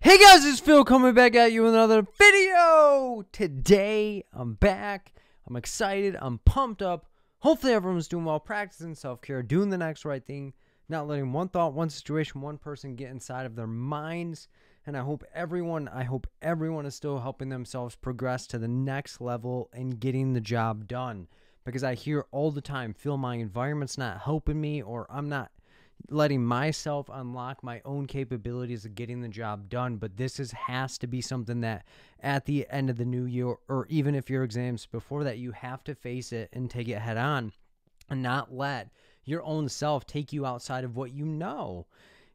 Hey guys, it's Phil coming back at you with another video. Today, I'm back. I'm excited. I'm pumped up. Hopefully everyone's doing well, practicing self-care, doing the next right thing, not letting one thought, one situation, one person get inside of their minds. And I hope everyone is still helping themselves progress to the next level and getting the job done. Because I hear all the time, Phil, my environment's not helping me, or I'm not letting myself unlock my own capabilities of getting the job done. But this has to be something that at the end of the new year, or even if your exams before that, you have to face it and take it head on and not let your own self take you outside of what you know.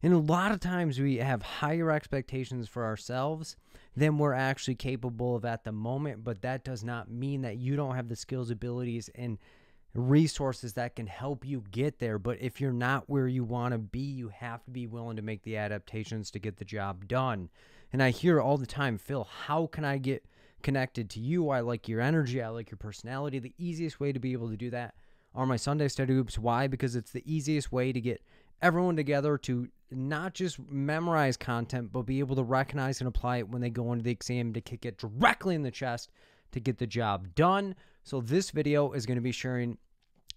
And a lot of times we have higher expectations for ourselves than we're actually capable of at the moment, but that does not mean that you don't have the skills, abilities, and resources that can help you get there. But if you're not where you want to be, you have to be willing to make the adaptations to get the job done. And I hear all the time, Phil, how can I get connected to you? I like your energy. I like your personality. The easiest way to be able to do that are my Sunday study groups. Why? Because it's the easiest way to get everyone together to not just memorize content, but be able to recognize and apply it when they go into the exam to kick it directly in the chest to get the job done. So this video is going to be sharing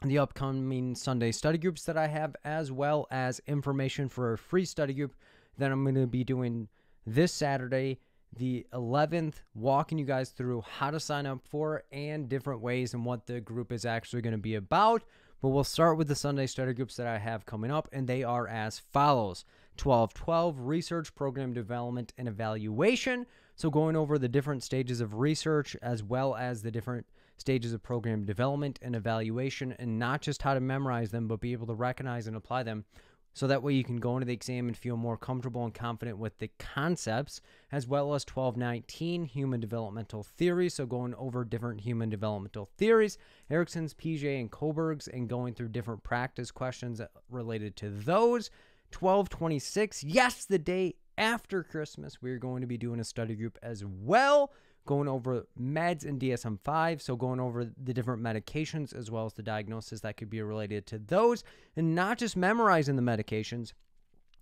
the upcoming Sunday study groups that I have, as well as information for a free study group that I'm going to be doing this Saturday, the 11th, walking you guys through how to sign up for it and different ways and what the group is actually going to be about. But we'll start with the Sunday study groups that I have coming up, and they are as follows. 12-12, Research, Program Development, and Evaluation. So going over the different stages of research as well as the different stages of program development and evaluation, and not just how to memorize them, but be able to recognize and apply them. So that way you can go into the exam and feel more comfortable and confident with the concepts, as well as 12-19, Human Developmental Theory. So going over different human developmental theories, Erickson's, Piaget, and Kohlberg's, and going through different practice questions related to those. 12-26, yes, the day after Christmas, we're going to be doing a study group as well, going over meds and DSM-5, so going over the different medications as well as the diagnosis that could be related to those, and not just memorizing the medications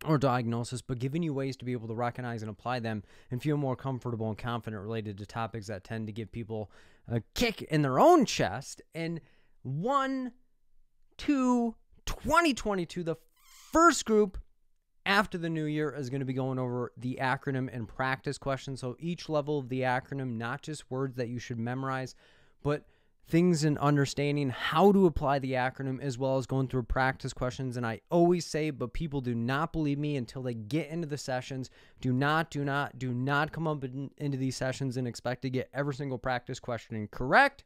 or diagnosis, but giving you ways to be able to recognize and apply them and feel more comfortable and confident related to topics that tend to give people a kick in their own chest. And 1/2/2022, the first group after the new year is going to be going over the acronym and practice questions. So each level of the acronym, not just words that you should memorize, but things in understanding how to apply the acronym, as well as going through practice questions. And I always say, but people do not believe me until they get into the sessions. Do not come up into these sessions and expect to get every single practice question correct.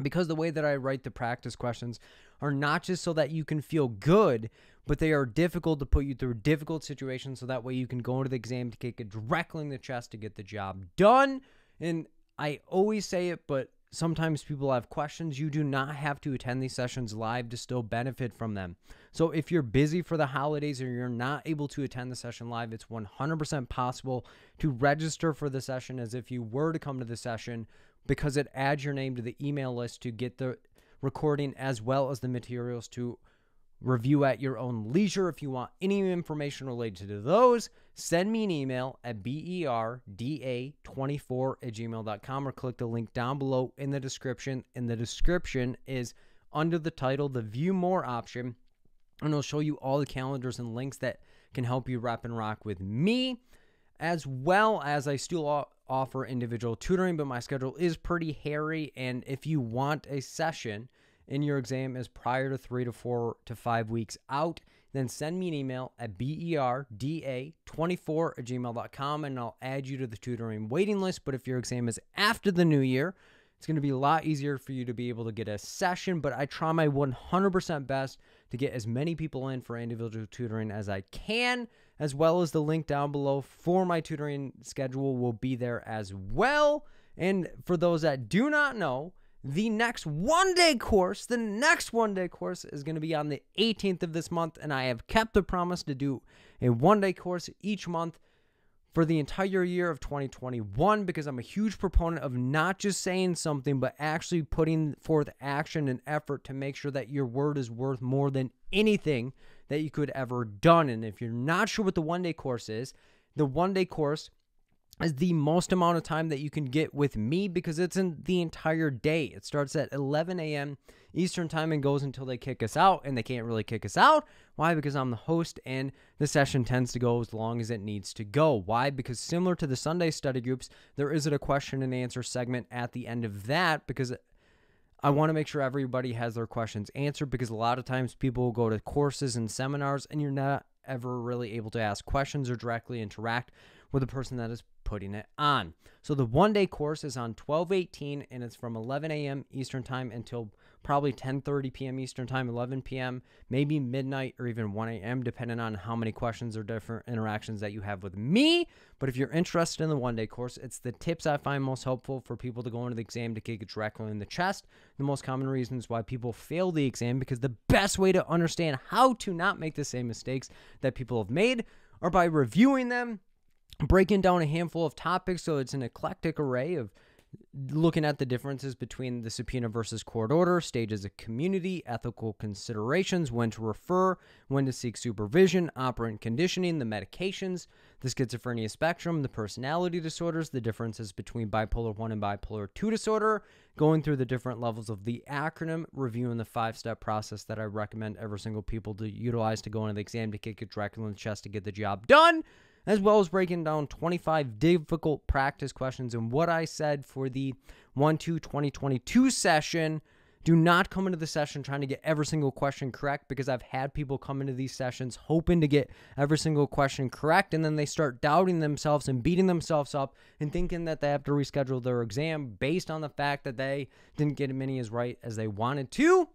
Because the way that I write the practice questions are not just so that you can feel good, but they are difficult to put you through difficult situations so that way you can go into the exam to kick it directly in the chest to get the job done. And I always say it, but sometimes people have questions. You do not have to attend these sessions live to still benefit from them. So if you're busy for the holidays or you're not able to attend the session live, it's 100% possible to register for the session as if you were to come to the session, because it adds your name to the email list to get the recording as well as the materials to review at your own leisure. If you want any information related to those, send me an email at berda24@gmail.com or click the link down below in the description. And the description is under the title, the View More option, and it'll show you all the calendars and links that can help you rep and rock with me, as well as I still offer individual tutoring, but my schedule is pretty hairy. And if you want a session in your exam is prior to 3 to 4 to 5 weeks out, then send me an email at berda24@gmail.com and I'll add you to the tutoring waiting list. But if your exam is after the new year, it's going to be a lot easier for you to be able to get a session. But I try my 100% best to get as many people in for individual tutoring as I can, as well as the link down below for my tutoring schedule will be there as well. And for those that do not know, the next one-day course is going to be on the 18th of this month, and I have kept the promise to do a one-day course each month for the entire year of 2021, because I'm a huge proponent of not just saying something, but actually putting forth action and effort to make sure that your word is worth more than anything that you could ever done. And if you're not sure what the one-day course is, the one-day course is the most amount of time that you can get with me because it's in the entire day. It starts at 11 a.m. Eastern time and goes until they kick us out, and they can't really kick us out. Why? Because I'm the host, and the session tends to go as long as it needs to go. Why? Because similar to the Sunday study groups, there isn't a question and answer segment at the end of that because I want to make sure everybody has their questions answered, because a lot of times people will go to courses and seminars and you're not ever really able to ask questions or directly interact with the person that is putting it on. So the one-day course is on 12/18, and it's from 11 a.m. Eastern time until probably 10:30 p.m. Eastern time, 11 p.m., maybe midnight or even 1 a.m., depending on how many questions or different interactions that you have with me. But if you're interested in the one-day course, it's the tips I find most helpful for people to go into the exam to kick it directly in the chest. The most common reasons why people fail the exam, because the best way to understand how to not make the same mistakes that people have made are by reviewing them, breaking down a handful of topics, so it's an eclectic array of looking at the differences between the subpoena versus court order, stages of community, ethical considerations, when to refer, when to seek supervision, operant conditioning, the medications, the schizophrenia spectrum, the personality disorders, the differences between bipolar 1 and bipolar 2 disorder, going through the different levels of the acronym, reviewing the 5-step process that I recommend every single people to utilize to go into the exam to kick it directly in the chest to get the job done, as well as breaking down 25 difficult practice questions. And what I said for the 1/2/2022 session, do not come into the session trying to get every single question correct, because I've had people come into these sessions hoping to get every single question correct, and then they start doubting themselves and beating themselves up and thinking that they have to reschedule their exam based on the fact that they didn't get as many as right as they wanted to.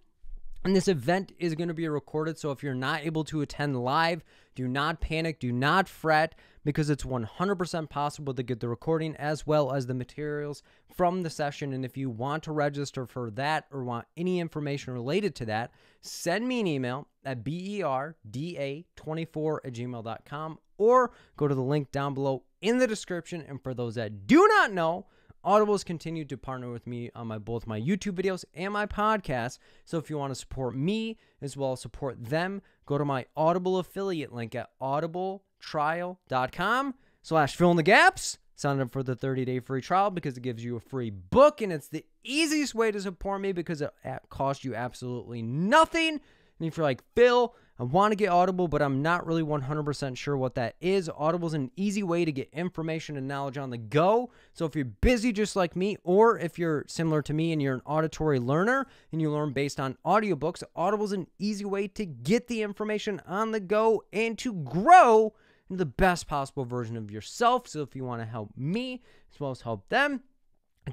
And this event is going to be recorded, so if you're not able to attend live, do not panic, do not fret, because it's 100% possible to get the recording as well as the materials from the session. And if you want to register for that or want any information related to that, send me an email at berda24@gmail.com, or go to the link down below in the description. And for those that do not know, Audible has continued to partner with me on both my YouTube videos and my podcast. So if you want to support me as well as support them, go to my Audible affiliate link at audibletrial.com/fill-in-the-gaps. Sign up for the 30-day free trial because it gives you a free book, and it's the easiest way to support me because it costs you absolutely nothing. And if you're like, Phil, I want to get Audible, but I'm not really 100% sure what that is, Audible is an easy way to get information and knowledge on the go. So if you're busy just like me, or if you're similar to me and you're an auditory learner and you learn based on audiobooks, Audible is an easy way to get the information on the go and to grow into the best possible version of yourself. So if you want to help me as well as help them,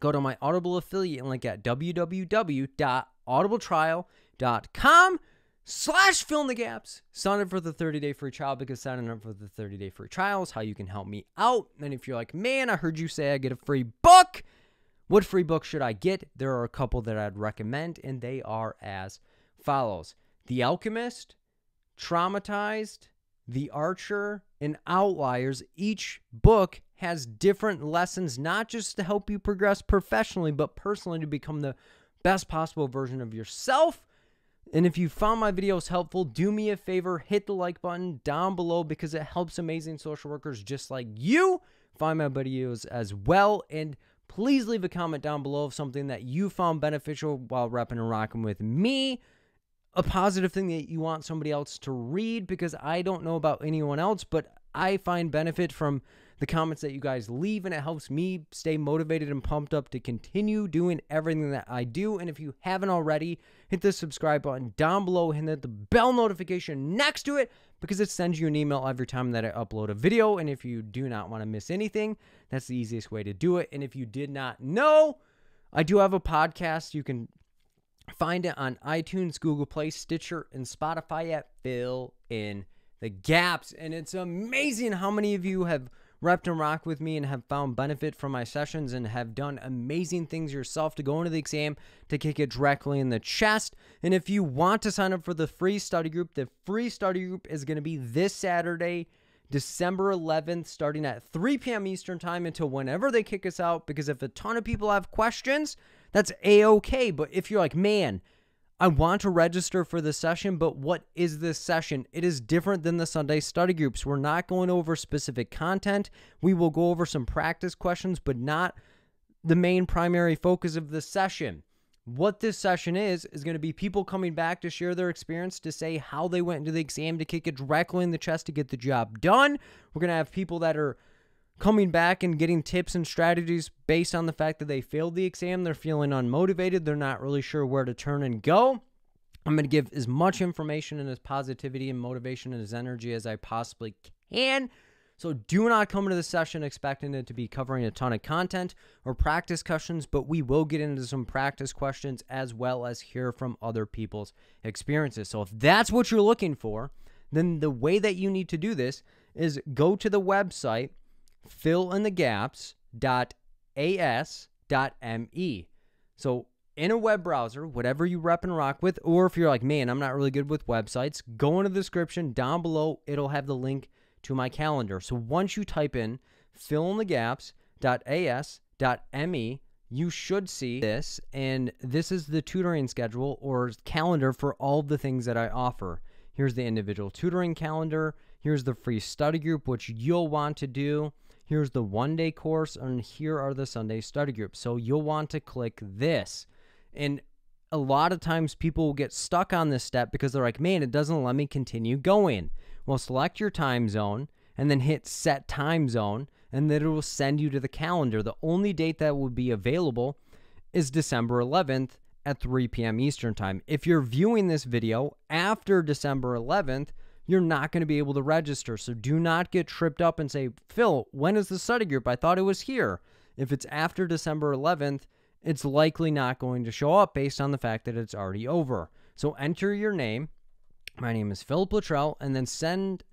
go to my Audible affiliate link at www.audibletrial.com/fill-in-the-gaps. Sign up for the 30-day free trial, because signing up for the 30-day free trial is how you can help me out. And if you're like, man, I heard you say I get a free book, what free book should I get? There are a couple that I'd recommend, and they are as follows: The Alchemist, Traumatized, The Archer, and Outliers. Each book has different lessons, not just to help you progress professionally, but personally to become the best possible version of yourself. And if you found my videos helpful, do me a favor, hit the like button down below, because it helps amazing social workers just like you find my videos as well. And please leave a comment down below of something that you found beneficial while repping and rocking with me, a positive thing that you want somebody else to read, because I don't know about anyone else, but I find benefit from the comments that you guys leave, and it helps me stay motivated and pumped up to continue doing everything that I do. And if you haven't already, hit the subscribe button down below and hit the bell notification next to it, because it sends you an email every time that I upload a video. And if you do not want to miss anything, that's the easiest way to do it. And if you did not know, I do have a podcast. You can find it on iTunes, Google Play, Stitcher, and Spotify at Fill in the Gaps. And it's amazing how many of you have repped and rocked with me and have found benefit from my sessions and have done amazing things yourself to go into the exam to kick it directly in the chest. And if you want to sign up for the free study group, the free study group is going to be this Saturday, December 11th, starting at 3 p.m. Eastern time until whenever they kick us out, because if a ton of people have questions, that's A-okay. But if you're like, man, I want to register for this session, but what is this session? It is different than the Sunday study groups. We're not going over specific content. We will go over some practice questions, but not the main primary focus of the session. What this session is going to be people coming back to share their experience, to say how they went into the exam, to kick it directly in the chest to get the job done. We're going to have people that are coming back and getting tips and strategies based on the fact that they failed the exam. They're feeling unmotivated. They're not really sure where to turn and go. I'm going to give as much information and as positivity and motivation and as energy as I possibly can. So do not come into the session expecting it to be covering a ton of content or practice questions, but we will get into some practice questions as well as hear from other people's experiences. So if that's what you're looking for, then the way that you need to do this is go to the website fillinthegaps.as.me. So in a web browser, whatever you rep and rock with, or if you're like, man, I'm not really good with websites, go into the description down below. It'll have the link to my calendar. So once you type in fillinthegaps.as.me, you should see this, and this is the tutoring schedule or calendar for all the things that I offer. Here's the individual tutoring calendar. Here's the free study group, which you'll want to do. Here's the one-day course, and here are the Sunday study groups. So you'll want to click this. And a lot of times people will get stuck on this step because they're like, man, it doesn't let me continue going. Well, select your time zone and then hit set time zone, and then it will send you to the calendar. The only date that will be available is December 11th at 3 p.m. Eastern time. If you're viewing this video after December 11th, you're not going to be able to register. So do not get tripped up and say, Phil, when is the study group? I thought it was here. If it's after December 11th, it's likely not going to show up based on the fact that it's already over. So enter your name. My name is Philip Luttrell, and then send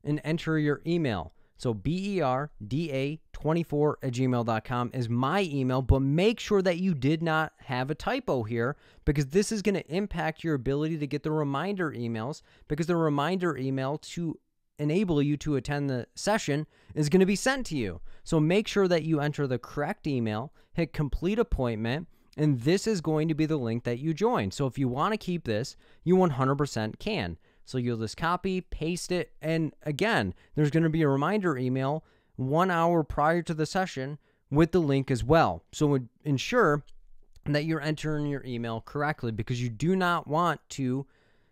and enter your email. So berda24@gmail.com is my email, but make sure that you did not have a typo here, because this is going to impact your ability to get the reminder emails, because the reminder email to enable you to attend the session is going to be sent to you. So make sure that you enter the correct email, hit complete appointment, and this is going to be the link that you join. So if you want to keep this, you 100% can. So you'll just copy, paste it, and again, there's going to be a reminder email 1 hour prior to the session with the link as well. So ensure that you're entering your email correctly, because you do not want to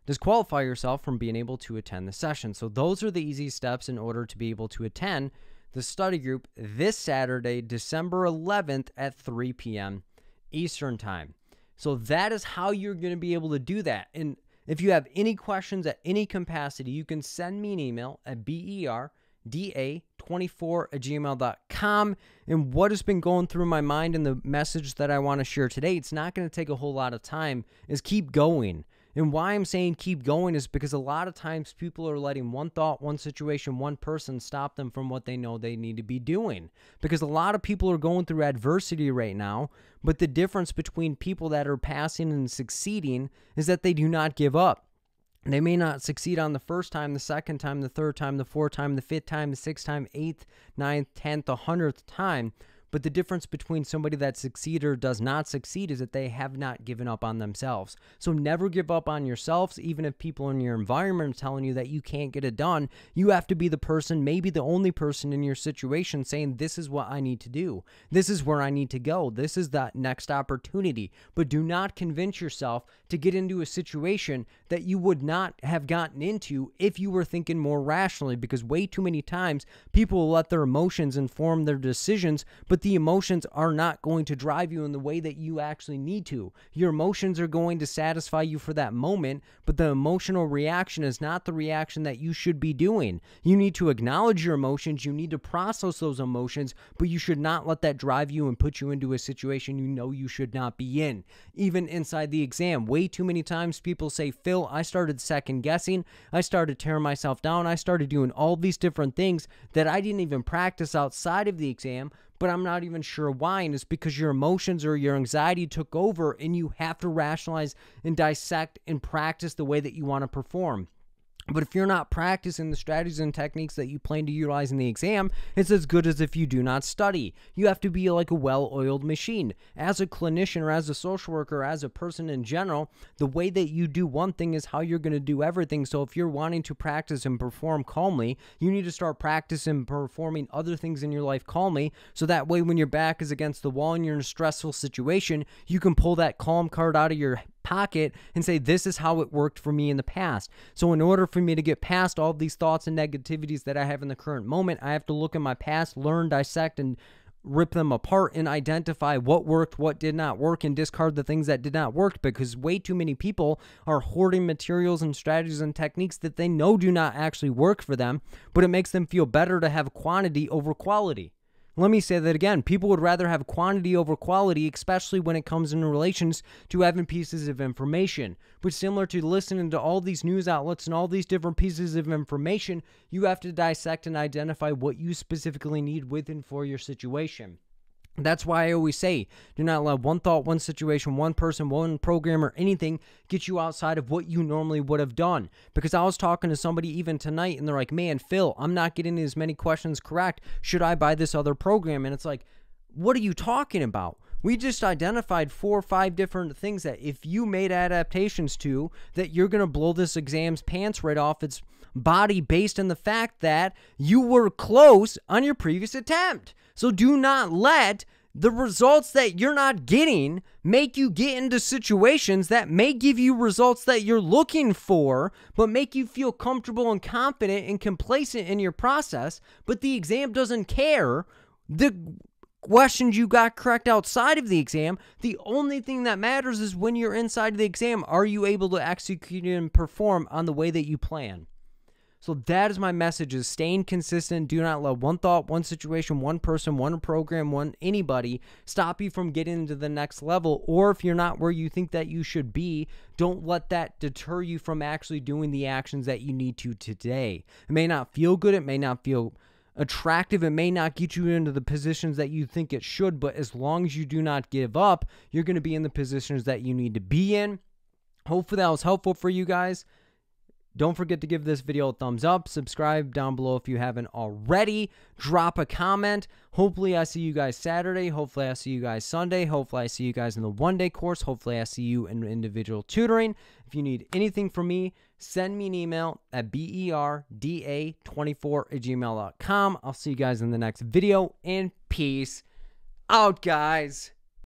disqualify yourself from being able to attend the session. So those are the easy steps in order to be able to attend the study group this Saturday, December 11th at 3 p.m. Eastern time. So that is how you're going to be able to do that. And if you have any questions at any capacity, you can send me an email at berda24@gmail.com. And what has been going through my mind and the message that I want to share today, it's not going to take a whole lot of time, is keep going. And why I'm saying keep going is because a lot of times people are letting one thought, one situation, one person stop them from what they know they need to be doing. Because a lot of people are going through adversity right now, but the difference between people that are passing and succeeding is that they do not give up. They may not succeed on the first time, the second time, the third time, the fourth time, the fifth time, the sixth time, 8th, 9th, 10th, the 100th time. But the difference between somebody that succeeds or does not succeed is that they have not given up on themselves. So never give up on yourselves. Even if people in your environment are telling you that you can't get it done, you have to be the person, maybe the only person in your situation, saying, this is what I need to do. This is where I need to go. This is that next opportunity. But do not convince yourself to get into a situation that you would not have gotten into if you were thinking more rationally, because way too many times people will let their emotions inform their decisions, but the emotions are not going to drive you in the way that you actually need to. Your emotions are going to satisfy you for that moment, but the emotional reaction is not the reaction that you should be doing. You need to acknowledge your emotions. You need to process those emotions, but you should not let that drive you and put you into a situation you know you should not be in. Even inside the exam, way too many times people say, Phil, I started second guessing. I started tearing myself down. I started doing all these different things that I didn't even practice outside of the exam, but I'm not even sure why, and it's because your emotions or your anxiety took over, and you have to rationalize and dissect and practice the way that you want to perform. But if you're not practicing the strategies and techniques that you plan to utilize in the exam, it's as good as if you do not study. You have to be like a well-oiled machine. As a clinician or as a social worker or as a person in general, the way that you do one thing is how you're going to do everything. So if you're wanting to practice and perform calmly, you need to start practicing performing other things in your life calmly. So that way when your back is against the wall and you're in a stressful situation, you can pull that calm card out of your pocket and say, this is how it worked for me in the past. So in order for me to get past all these thoughts and negativities that I have in the current moment, I have to look at my past, learn, dissect, and rip them apart and identify what worked, what did not work, and discard the things that did not work, because way too many people are hoarding materials and strategies and techniques that they know do not actually work for them, but it makes them feel better to have quantity over quality. Let me say that again. People would rather have quantity over quality, especially when it comes in relations to having pieces of information. But similar to listening to all these news outlets and all these different pieces of information, you have to dissect and identify what you specifically need with and for your situation. That's why I always say, do not let one thought, one situation, one person, one program, or anything get you outside of what you normally would have done. Because I was talking to somebody even tonight, and they're like, man, Phil, I'm not getting as many questions correct. Should I buy this other program? And it's like, what are you talking about? We just identified 4 or 5 different things that if you made adaptations to, that you're going to blow this exam's pants right off its body based on the fact that you were close on your previous attempt. So do not let the results that you're not getting make you get into situations that may give you results that you're looking for, but make you feel comfortable and confident and complacent in your process, but the exam doesn't care the questions you got correct outside of the exam. The only thing that matters is when you're inside of the exam, are you able to execute and perform on the way that you plan? So that is my message, is staying consistent. Do not let one thought, one situation, one person, one program, anybody stop you from getting to the next level. Or if you're not where you think that you should be, don't let that deter you from actually doing the actions that you need to today. It may not feel good. It may not feel attractive. It may not get you into the positions that you think it should, but as long as you do not give up, you're going to be in the positions that you need to be in. Hopefully that was helpful for you guys. Don't forget to give this video a thumbs up. Subscribe down below if you haven't already. Drop a comment. Hopefully I see you guys Saturday. Hopefully I see you guys Sunday. Hopefully I see you guys in the one-day course. Hopefully I see you in individual tutoring. If you need anything from me, send me an email at berda24@gmail.com. I'll see you guys in the next video, and peace out, guys.